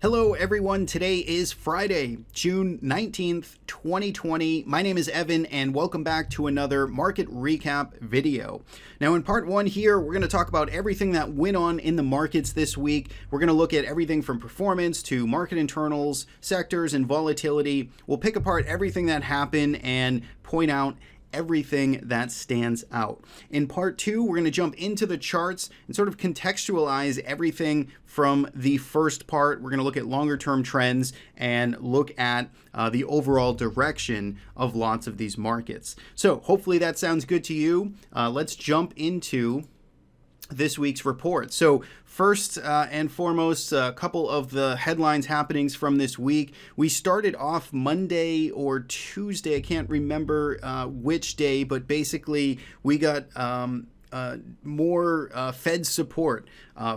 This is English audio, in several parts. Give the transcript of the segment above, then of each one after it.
Hello everyone, today is Friday, June 19th, 2020. My name is Evan and welcome back to another market recap video. Now in part one here, we're going to talk about everything that went on in the markets this week. We're going to look at everything from performance to market internals, sectors, and volatility. We'll pick apart everything that happened and point out everything that stands out. In part two, we're going to jump into the charts and sort of contextualize everything from the first part. We're going to look at longer term trends and look at the overall direction of lots of these markets. So hopefully that sounds good to you. Let's jump into this week's report. So first and foremost, a couple of the headlines happenings from this week. We started off Monday or Tuesday, I can't remember which day, but basically we got more Fed support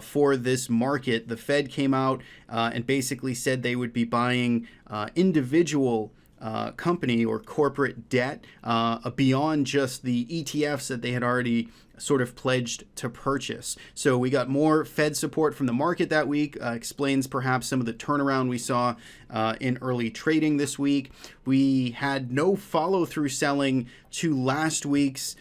for this market. The Fed came out and basically said they would be buying individual company or corporate debt beyond just the ETFs that they had already sort of pledged to purchase. So we got more Fed support from the market that week, explains perhaps some of the turnaround we saw in early trading this week. We had no follow-through selling to last week's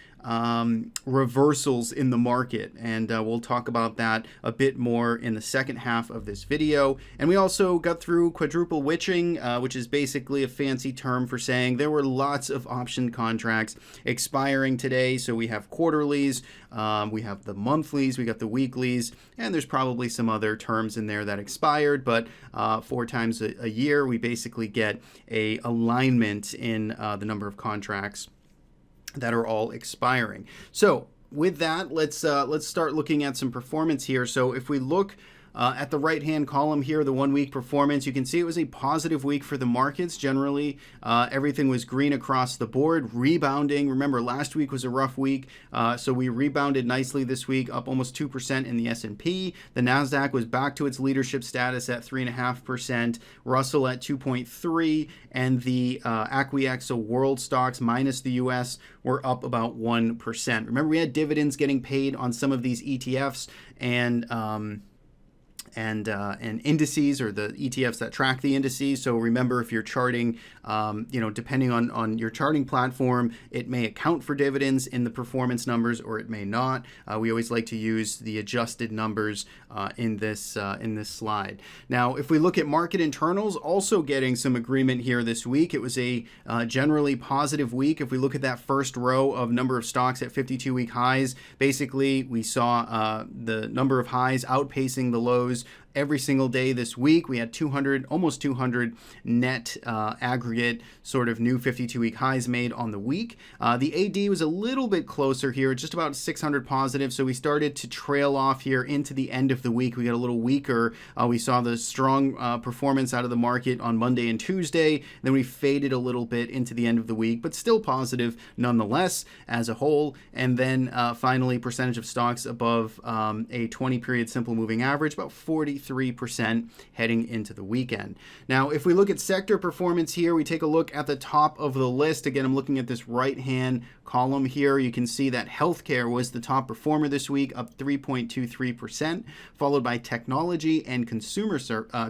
reversals in the market, and we'll talk about that a bit more in the second half of this video. And we also got through quadruple witching, which is basically a fancy term for saying there were lots of option contracts expiring today. So we have quarterlies, we have the monthlies, we got the weeklies, and there's probably some other terms in there that expired, but 4 times a year we basically get a alignment in the number of contracts that are all expiring. So with that, let's start looking at some performance here. So if we look at the right-hand column here, the 1 week performance, you can see it was a positive week for the markets. Generally, everything was green across the board, rebounding. Remember, last week was a rough week, so we rebounded nicely this week, up almost 2% in the S&P. The NASDAQ was back to its leadership status at 3.5%, Russell at 2.3%, and the ACWX, so world stocks minus the US, were up about 1%. Remember, we had dividends getting paid on some of these ETFs and indices, or the ETFs that track the indices. So remember, if you're charting, depending on your charting platform, it may account for dividends in the performance numbers or it may not. We always like to use the adjusted numbers in this slide. Now, if we look at market internals, also getting some agreement here this week. It was a generally positive week. If we look at that first row of number of stocks at 52-week highs, basically we saw the number of highs outpacing the lows every single day this week. We had almost 200 net aggregate sort of new 52-week highs made on the week. The AD was a little bit closer here, just about 600 positive. So we started to trail off here into the end of the week. We got a little weaker. We saw the strong performance out of the market on Monday and Tuesday. Then we faded a little bit into the end of the week, but still positive nonetheless as a whole. And then finally, percentage of stocks above a 20-period simple moving average, about 43% heading into the weekend. Now, if we look at sector performance here, we take a look at the top of the list. Again, I'm looking at this right-hand column here. You can see that healthcare was the top performer this week, up 3.23%, followed by technology and consumer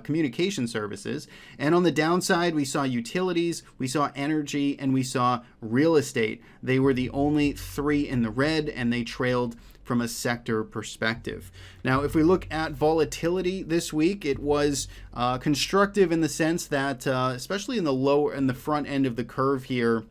communication services. And on the downside, we saw utilities, we saw energy, and we saw real estate. They were the only 3 in the red, and they trailed from a sector perspective. Now, if we look at volatility this week, it was constructive in the sense that, especially in the front end of the curve here,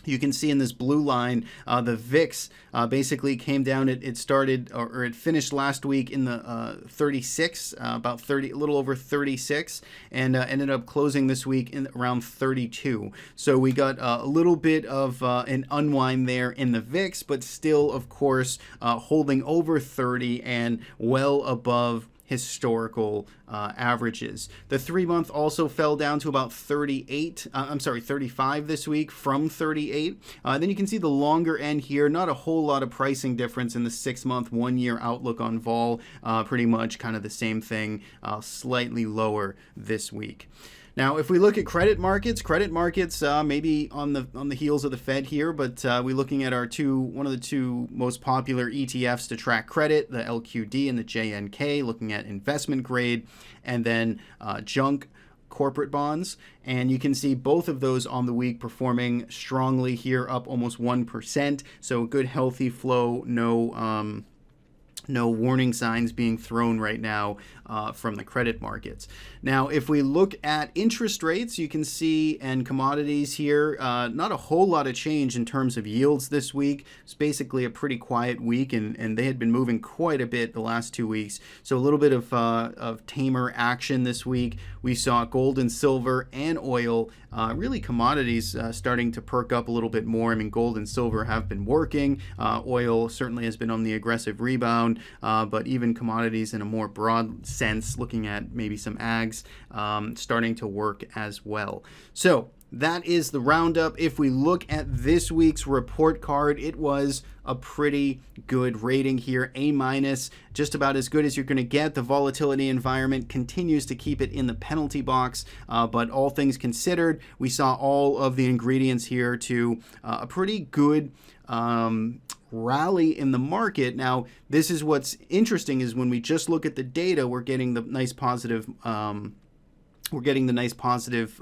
you can see in this blue line, the VIX basically came down. It started, or it finished last week in the 36, a little over 36, and ended up closing this week in around 32. So we got a little bit of an unwind there in the VIX, but still, of course, holding over 30 and well above historical averages. The 3-month also fell down to about 35 this week from 38. Then you can see the longer end here, not a whole lot of pricing difference in the 6-month, 1-year outlook on vol, pretty much kind of the same thing, slightly lower this week. Now, if we look at credit markets, maybe on the heels of the Fed here, but we're looking at our one of the two most popular ETFs to track credit, the LQD and the JNK, looking at investment grade, and then junk corporate bonds. And you can see both of those on the week performing strongly here, up almost 1%. So good, healthy flow, no warning signs being thrown right now from the credit markets. Now, if we look at interest rates, you can see, and commodities here, not a whole lot of change in terms of yields this week. It's basically a pretty quiet week, and they had been moving quite a bit the last 2 weeks. So a little bit of tamer action this week. We saw gold and silver and oil, really commodities starting to perk up a little bit more. I mean, gold and silver have been working. Oil certainly has been on the aggressive rebound, but even commodities in a more broad sense, looking at maybe some ags, starting to work as well. So that is the roundup. If we look at this week's report card, it was a pretty good rating here, A-, just about as good as you're going to get. The volatility environment continues to keep it in the penalty box, but all things considered, we saw all of the ingredients here to a pretty good rally in the market. Now, this is what's interesting, is when we just look at the data, we're getting the nice positive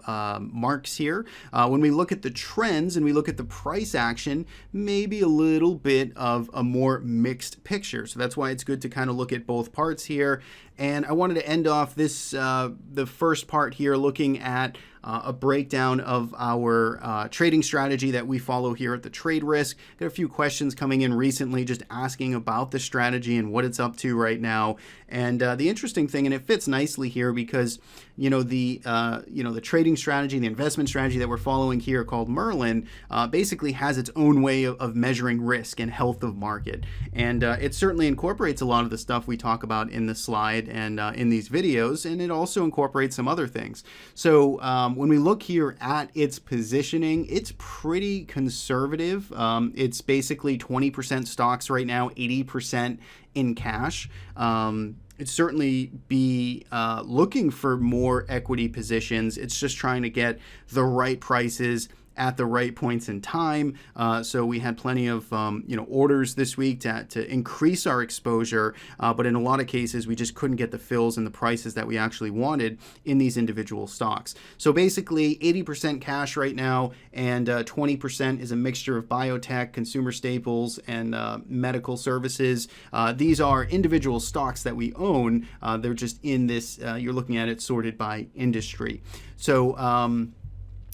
marks here. When we look at the trends and we look at the price action, maybe a little bit of a more mixed picture. So that's why it's good to kind of look at both parts here. And I wanted to end off this, the first part here, looking at a breakdown of our trading strategy that we follow here at the Trade Risk. Got a few questions coming in recently just asking about the strategy and what it's up to right now. And the interesting thing, and it fits nicely here because, the trading strategy, the investment strategy that we're following here called Merlin, basically has its own way of measuring risk and health of market. And it certainly incorporates a lot of the stuff we talk about in the slide and in these videos, and it also incorporates some other things. So when we look here at its positioning, it's pretty conservative. It's basically 20% stocks right now, 80% in cash. It'd certainly be looking for more equity positions. It's just trying to get the right prices at the right points in time. So we had plenty of orders this week to increase our exposure, but in a lot of cases we just couldn't get the fills and the prices that we actually wanted in these individual stocks. So basically 80% cash right now, and 20% is a mixture of biotech, consumer staples, and medical services. These are individual stocks that we own. They're just in this, you're looking at it sorted by industry. So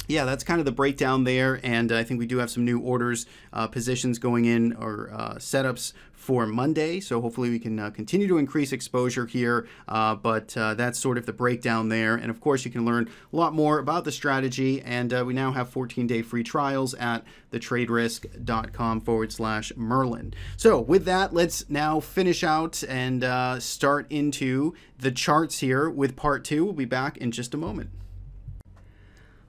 yeah, that's kind of the breakdown there, and I think we do have some new orders, positions going in, or setups for Monday, so hopefully we can continue to increase exposure here, but that's sort of the breakdown there. And of course, you can learn a lot more about the strategy, and we now have 14-day free trials at thetraderisk.com/Merlin. So with that, let's now finish out and start into the charts here with part 2. We'll be back in just a moment.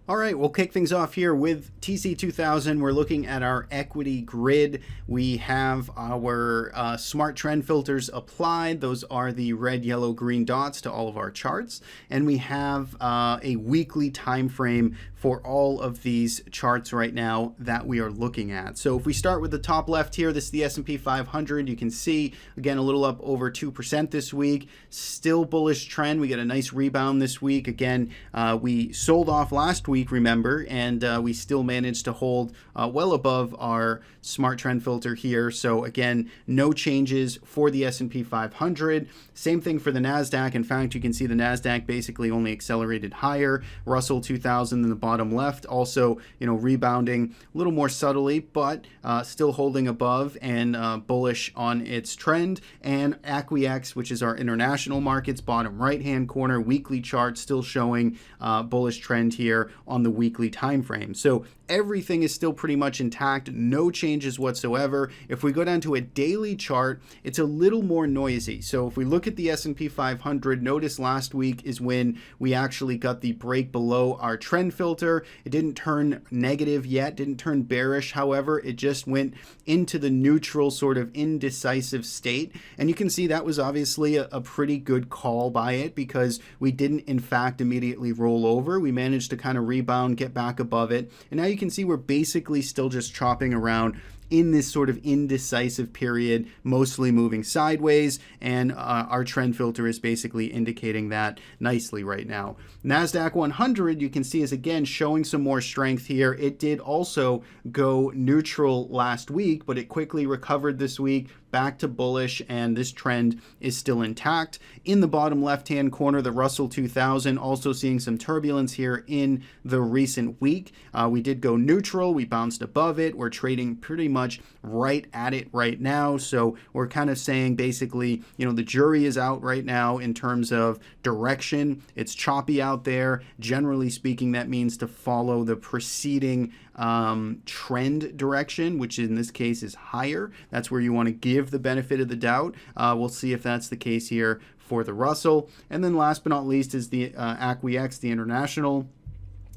All right, we'll kick things off here with TC2000. We're looking at our equity grid. We have our smart trend filters applied. Those are the red, yellow, green dots to all of our charts. And we have a weekly time frame for all of these charts right now that we are looking at. So if we start with the top left here, this is the S&P 500. You can see, again, a little up over 2% this week. Still bullish trend. We get a nice rebound this week. Again, we sold off last week, remember, and we still managed to hold well above our smart trend filter here. So again, no changes for the S&P 500. Same thing for the NASDAQ. In fact, you can see the NASDAQ basically only accelerated higher. Russell 2000 in the bottom left, also, rebounding a little more subtly, but still holding above and bullish on its trend. And ACWX, which is our international markets, bottom right-hand corner, weekly chart, still showing bullish trend here, on the weekly time frame. So everything is still pretty much intact, no changes whatsoever. If we go down to a daily chart, it's a little more noisy. So if we look at the S&P 500, notice last week is when we actually got the break below our trend filter. It didn't turn negative yet, didn't turn bearish. However, it just went into the neutral sort of indecisive state. And you can see that was obviously a pretty good call by it, because we didn't in fact immediately roll over. We managed to kind of rebound, get back above it. And now you can see we're basically still just chopping around in this sort of indecisive period, mostly moving sideways, and our trend filter is basically indicating that nicely right now. NASDAQ 100, you can see, is again showing some more strength here. It did also go neutral last week, but it quickly recovered this week, back to bullish, and this trend is still intact. In the bottom left-hand corner, the Russell 2000 also seeing some turbulence here in the recent week. We did go neutral, we bounced above it, we're trading pretty much right at it right now. So we're kind of saying basically, the jury is out right now in terms of direction. It's choppy out there. Generally speaking, that means to follow the preceding trend direction, which in this case is higher. That's where you want to give the benefit of the doubt. We'll see if that's the case here for the Russell. And then last but not least is the ACWX, the international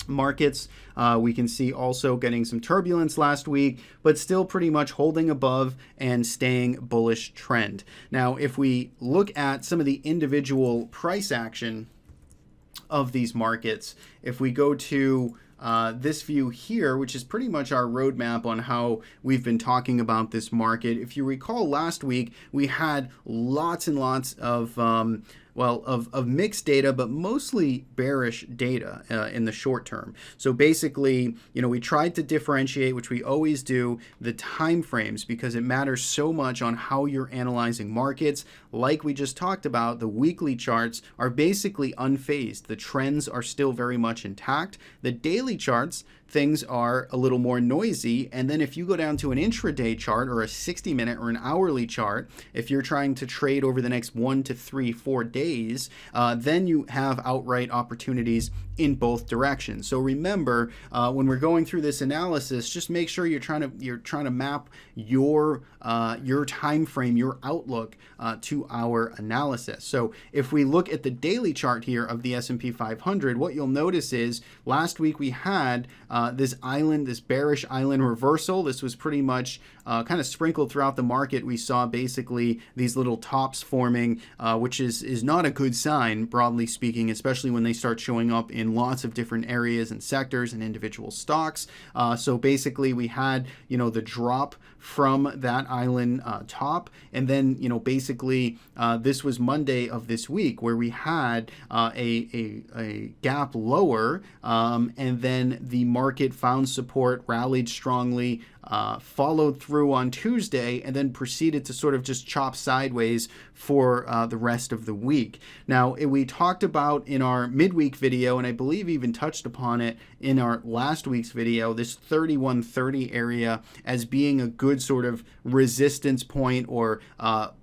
markets. We can see also getting some turbulence last week, but still pretty much holding above and staying bullish trend. Now, if we look at some of the individual price action of these markets, if we go to this view here, which is pretty much our roadmap on how we've been talking about this market. If you recall, last week we had lots and lots of mixed data, but mostly bearish data in the short term. So basically, we tried to differentiate, which we always do, the time frames, because it matters so much on how you're analyzing markets. Like we just talked about, the weekly charts are basically unfazed. The trends are still very much intact. The daily charts, things are a little more noisy. And then if you go down to an intraday chart or a 60-minute or an hourly chart, if you're trying to trade over the next 1 to 3, 4 days, then you have outright opportunities in both directions. So remember, when we're going through this analysis, just make sure you're trying to map your time frame, your outlook to our analysis. So if we look at the daily chart here of the S&P 500, what you'll notice is last week we had this bearish island reversal. This was pretty much kind of sprinkled throughout the market. We saw basically these little tops forming, which is not a good sign, broadly speaking, especially when they start showing up in lots of different areas and sectors and individual stocks. So basically we had, the drop from that island top, and then, basically this was Monday of this week where we had a gap lower, and then the market found support, rallied strongly, followed through on Tuesday, and then proceeded to sort of just chop sideways for the rest of the week. Now, we talked about in our midweek video, and I believe even touched upon it in our last week's video, this 3130 area as being a good sort of resistance point or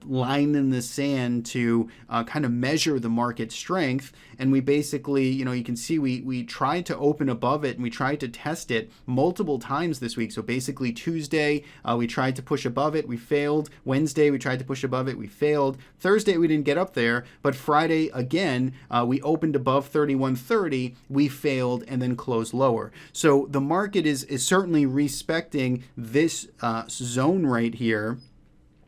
line in the sand to kind of measure the market strength. And we basically, you can see we tried to open above it, and we tried to test it multiple times this week. So basically Tuesday, we tried to push above it, we failed. Wednesday, we tried to push above it, we failed. Thursday, we didn't get up there, but Friday, again, we opened above 3130, we failed, and then closed lower. So the market is certainly respecting this zone right here.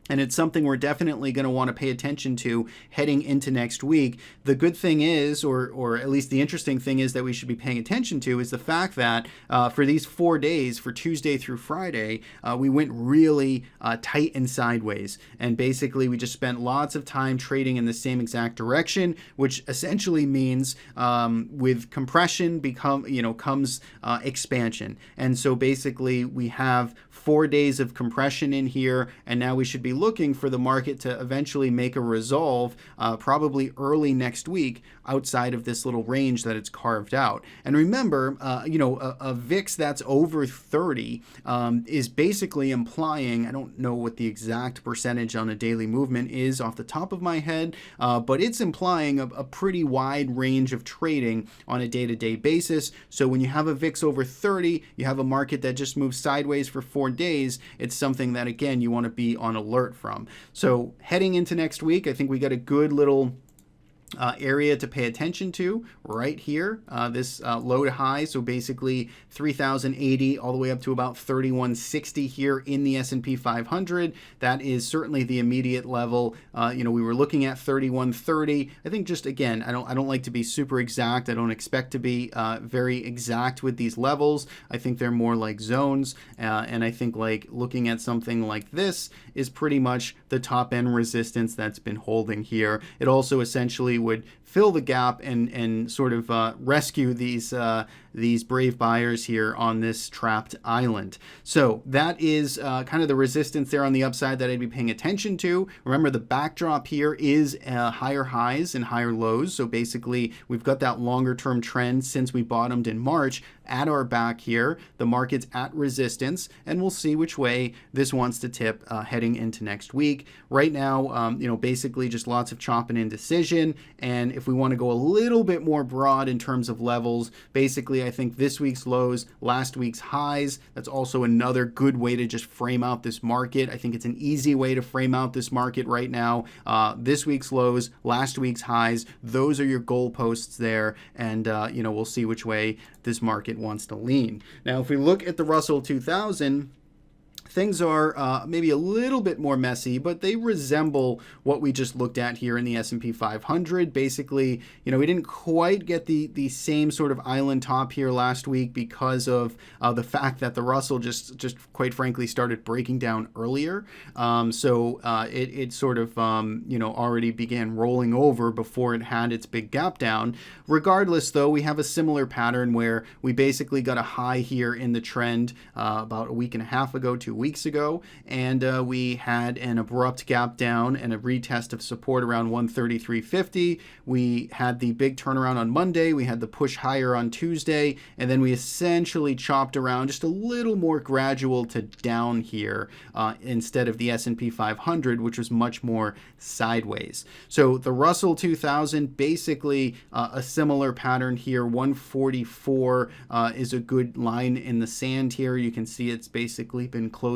And it's something we're definitely going to want to pay attention to heading into next week. The good thing is, or at least the interesting thing is that we should be paying attention to, is the fact that for these 4 days, for Tuesday through Friday, we went really tight and sideways. And basically, we just spent lots of time trading in the same exact direction, which essentially means with compression comes expansion. And so basically, we have 4 days of compression in here, and now we should be looking for the market to eventually make a resolve, probably early next week, outside of this little range that it's carved out. And remember, a VIX that's over 30 is basically implying, I don't know what the exact percentage on a daily movement is off the top of my head, but it's implying a pretty wide range of trading on a day-to-day basis. So when you have a VIX over 30, you have a market that just moves sideways for 4 days. It's something that, again, you want to be on alert from. So heading into next week, I think we got a good little area to pay attention to right here, this low to high. So basically 3,080 all the way up to about 3,160 here in the S&P 500. That is certainly the immediate level. We were looking at 3,130. I think just again, I don't like to be super exact. I don't expect to be very exact with these levels. I think they're more like zones, and I think like looking at something like this is pretty much the top end resistance that's been holding here. It also essentially would fill the gap and sort of rescue these brave buyers here on this trapped island. So that is kind of the resistance there on the upside that I'd be paying attention to. Remember, the backdrop here is higher highs and higher lows. So basically, we've got that longer term trend since we bottomed in March at our back here. The market's at resistance, and we'll see which way this wants to tip heading into next week. Right now, basically just lots of chop and indecision. And if we want to go a little bit more broad in terms of levels, basically I think this week's lows, last week's highs, that's also another good way to just frame out this market. I think it's an easy way to frame out this market right now. This week's lows, last week's highs, those are your goalposts there, and we'll see which way this market wants to lean. Now, if we look at the Russell 2000, things are maybe a little bit more messy, but they resemble what we just looked at here in the S&P 500. Basically, we didn't quite get the same sort of island top here last week because of the fact that the Russell just quite frankly started breaking down earlier. It sort of already began rolling over before it had its big gap down. Regardless, though, we have a similar pattern where we basically got a high here in the trend about a week and a half ago, 2 weeks ago, and we had an abrupt gap down and a retest of support around 133.50. We had the big turnaround on Monday. We had the push higher on Tuesday, and then we essentially chopped around just a little more gradual to down here instead of the S&P 500, which was much more sideways. So the Russell 2000, basically a similar pattern here. 144 is a good line in the sand here. You can see it's basically been closing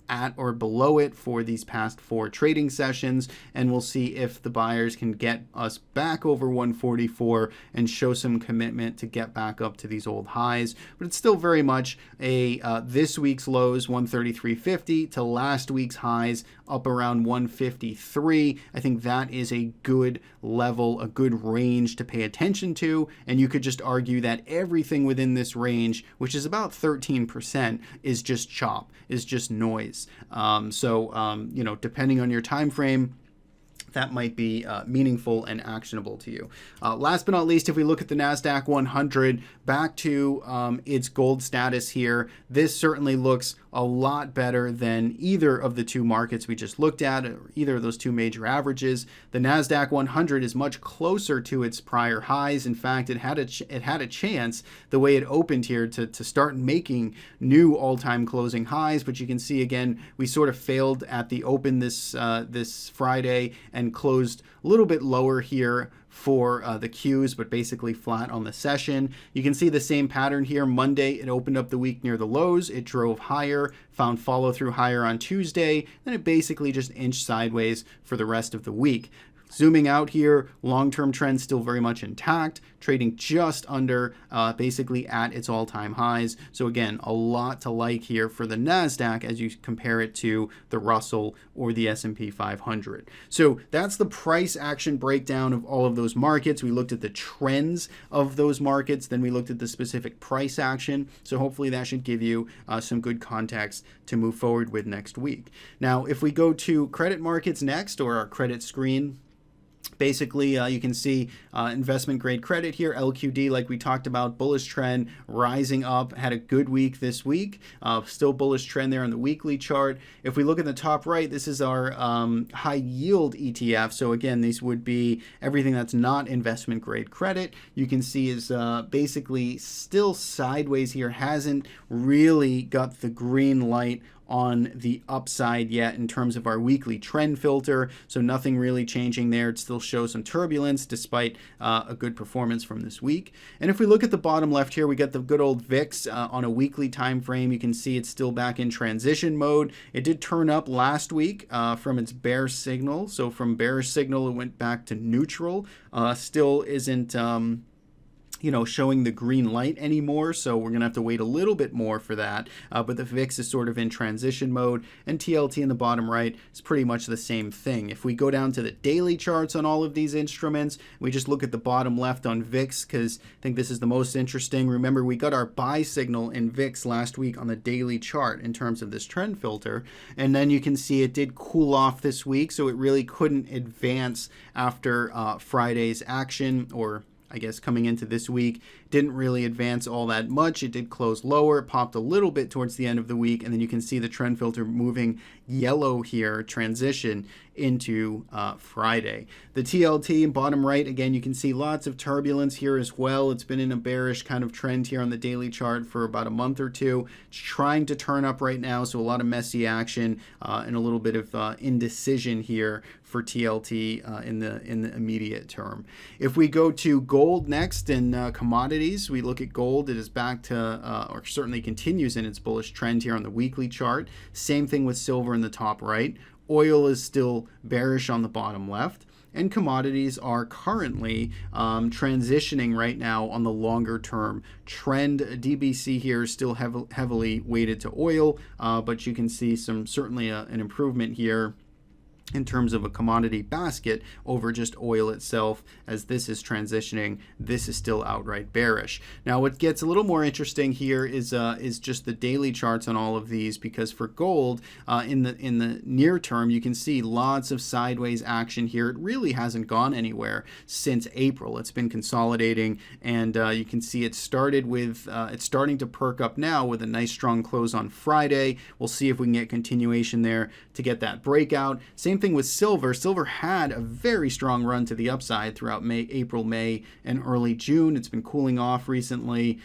at or below it for these past 4 trading sessions, and we'll see if the buyers can get us back over 144 and show some commitment to get back up to these old highs. But it's still very much a this week's lows 133.50 to last week's highs up around 153. I think that is a good level, a good range to pay attention to, and you could just argue that everything within this range, which is about 13%, is just chop, is just noise. Depending on your time frame, that might be meaningful and actionable to you. Last but not least, if we look at the NASDAQ 100, back to its gold status here, this certainly looks a lot better than either of the 2 markets we just looked at, or either of those 2 major averages. The NASDAQ 100 is much closer to its prior highs. In fact, it had a chance, the way it opened here, to start making new all-time closing highs. But you can see again, we sort of failed at the open this Friday and closed a little bit lower here for the Qs, but basically flat on the session. You can see the same pattern here. Monday, it opened up the week near the lows. It drove higher, found follow through higher on Tuesday, then it basically just inched sideways for the rest of the week. Zooming out here, long-term trend still very much intact, trading just under, basically at its all-time highs. So again, a lot to like here for the NASDAQ as you compare it to the Russell or the S&P 500. So that's the price action breakdown of all of those markets. We looked at the trends of those markets, then we looked at the specific price action. So hopefully that should give you some good context to move forward with next week. Now, if we go to credit markets next, or our credit screen, Basically, you can see investment grade credit here, LQD, like we talked about, bullish trend, rising up, had a good week this week, still bullish trend there on the weekly chart. If we look at the top right, this is our high yield ETF. So again, these would be everything that's not investment grade credit. You can see is basically still sideways here, hasn't really got the green light on the upside yet in terms of our weekly trend filter, so nothing really changing there. It still shows some turbulence despite a good performance from this week. And if we look at the bottom left here, we get the good old VIX on a weekly time frame. You can see it's still back in transition mode. It did turn up last week from its bear signal, so from bearish signal it went back to neutral. Still isn't showing the green light anymore, so we're gonna have to wait a little bit more for that, but the VIX is sort of in transition mode, and TLT in the bottom right is pretty much the same thing. If we go down to the daily charts on all of these instruments, we just look at the bottom left on VIX because I think this is the most interesting. Remember, we got our buy signal in VIX last week on the daily chart in terms of this trend filter, and then you can see it did cool off this week, so it really couldn't advance after Friday's action, or I guess coming into this week, didn't really advance all that much. It did close lower. It popped a little bit towards the end of the week, and then you can see the trend filter moving yellow here, transition into Friday. The TLT in bottom right, again, you can see lots of turbulence here as well. It's been in a bearish kind of trend here on the daily chart for about a month or two. It's trying to turn up right now, so a lot of messy action and a little bit of indecision here for TLT in the immediate term. If we go to gold next and commodities, we look at gold. It is back to, or certainly continues in its bullish trend here on the weekly chart. Same thing with silver in the top right. Oil is still bearish on the bottom left. And commodities are currently transitioning right now on the longer term trend. DBC here is still heavily weighted to oil, but you can see certainly an improvement here in terms of a commodity basket over just oil itself. As this is transitioning, this is still outright bearish. Now, what gets a little more interesting here is just the daily charts on all of these, because for gold, in the near term, you can see lots of sideways action here. It really hasn't gone anywhere since April. It's been consolidating, and you can see it started with it's starting to perk up now with a nice strong close on Friday. We'll see if we can get continuation there to get that breakout. Same thing with silver. Silver had a very strong run to the upside throughout April, May, and early June. It's been cooling off recently.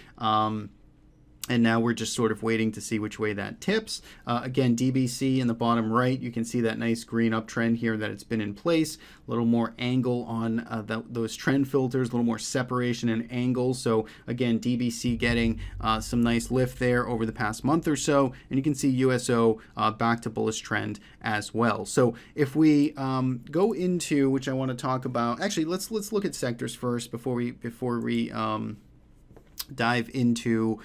And now we're just sort of waiting to see which way that tips. Again, DBC in the bottom right, you can see that nice green uptrend here that it's been in place. A little more angle on those trend filters, a little more separation and angle. So again, DBC getting some nice lift there over the past month or so. And you can see USO back to bullish trend as well. So if we go into, which I want to talk about, actually, let's look at sectors first before we dive into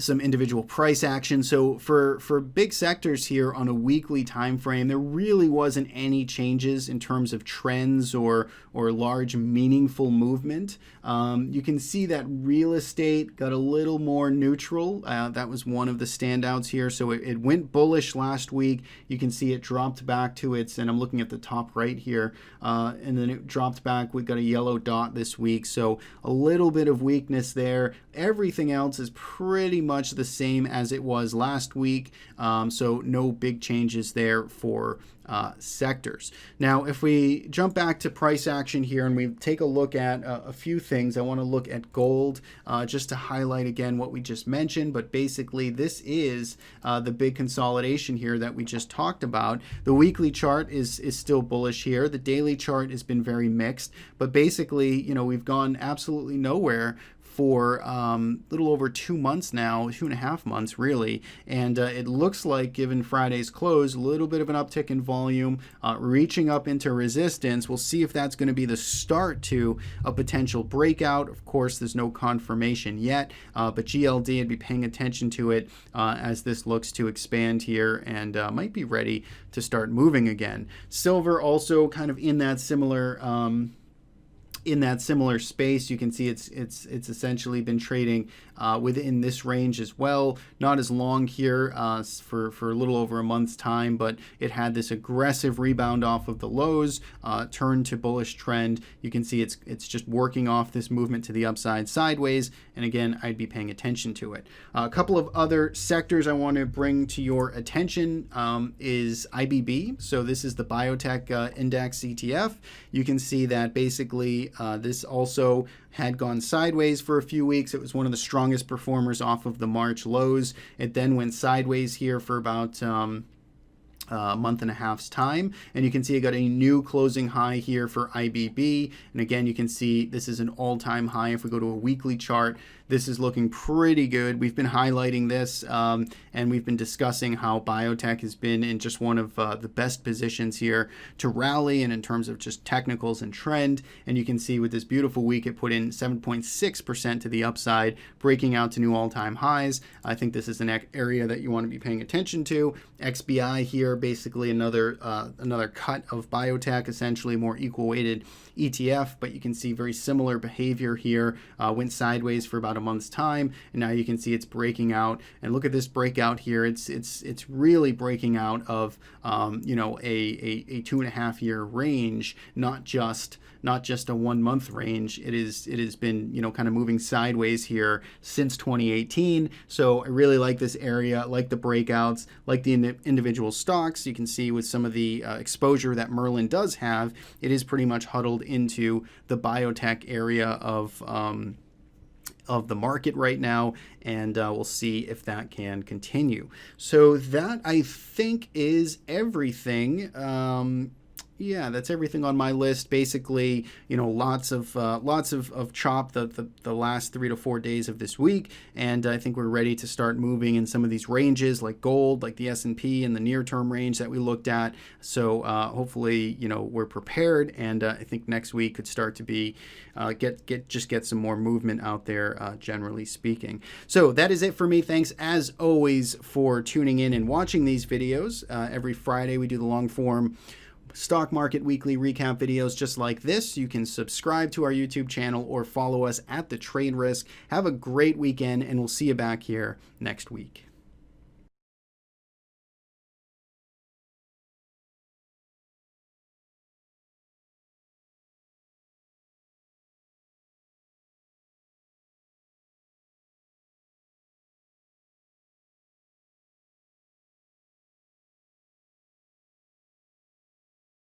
some individual price action. So for big sectors here on a weekly time frame, there really wasn't any changes in terms of trends or large meaningful movement. You can see that real estate got a little more neutral. That was one of the standouts here. So it went bullish last week. You can see it dropped back to its, and I'm looking at the top right here, and then it dropped back. We got a yellow dot this week. So a little bit of weakness there. Everything else is pretty much the same as it was last week, so no big changes there for sectors. Now, if we jump back to price action here and we take a look at a few things, I want to look at gold just to highlight again what we just mentioned, but basically this is the big consolidation here that we just talked about. The weekly chart is still bullish here. The daily chart has been very mixed, but basically, we've gone absolutely nowhere for a little over 2 months now, 2.5 months really, and it looks like, given Friday's close, a little bit of an uptick in volume, reaching up into resistance. We'll see if that's going to be the start to a potential breakout. Of course, there's no confirmation yet, but GLD, I'd be paying attention to it as this looks to expand here and might be ready to start moving again. Silver also kind of in that similar in that similar space. You can see it's essentially been trading within this range as well. Not as long here for a little over a month's time, but it had this aggressive rebound off of the lows, turned to bullish trend. You can see it's just working off this movement to the upside sideways, and again, I'd be paying attention to it. A couple of other sectors I want to bring to your attention is IBB. So this is the biotech index ETF. You can see that basically this also had gone sideways for a few weeks. It was one of the strongest performers off of the March lows. It then went sideways here for about a month and a half's time, and you can see I got a new closing high here for IBB, and again you can see this is an all-time high. If we go to a weekly chart, this is looking pretty good. We've been highlighting this and we've been discussing how biotech has been in just one of the best positions here to rally, and in terms of just technicals and trend. And you can see with this beautiful week it put in 7.6% to the upside, breaking out to new all-time highs. I think this is an area that you want to be paying attention to. XBI here, basically another cut of biotech, essentially more equal weighted ETF, but you can see very similar behavior here. Went sideways for about a month's time, and now you can see it's breaking out. And look at this breakout here. It's really breaking out of you know, a 2.5 year range, not just a 1 month range. It has been, you know, kind of moving sideways here since 2018. So I really like this area, like the breakouts, like the individual stocks. You can see with some of the exposure that Merlin does have, it is pretty much huddled into the biotech area of the market right now, and we'll see if that can continue. So that, I think, is everything. Yeah, that's everything on my list. Basically, you know, lots of chop the last 3 to 4 days of this week, and I think we're ready to start moving in some of these ranges, like gold, like the S&P, and the near-term range that we looked at. So hopefully, you know, we're prepared, and I think next week could start to be get some more movement out there, generally speaking. So that is it for me. Thanks as always for tuning in and watching these videos. Every Friday we do the long form stock market weekly recap videos just like this. You can subscribe to our YouTube channel or follow us at The Trade Risk. Have a great weekend, and we'll see you back here next week.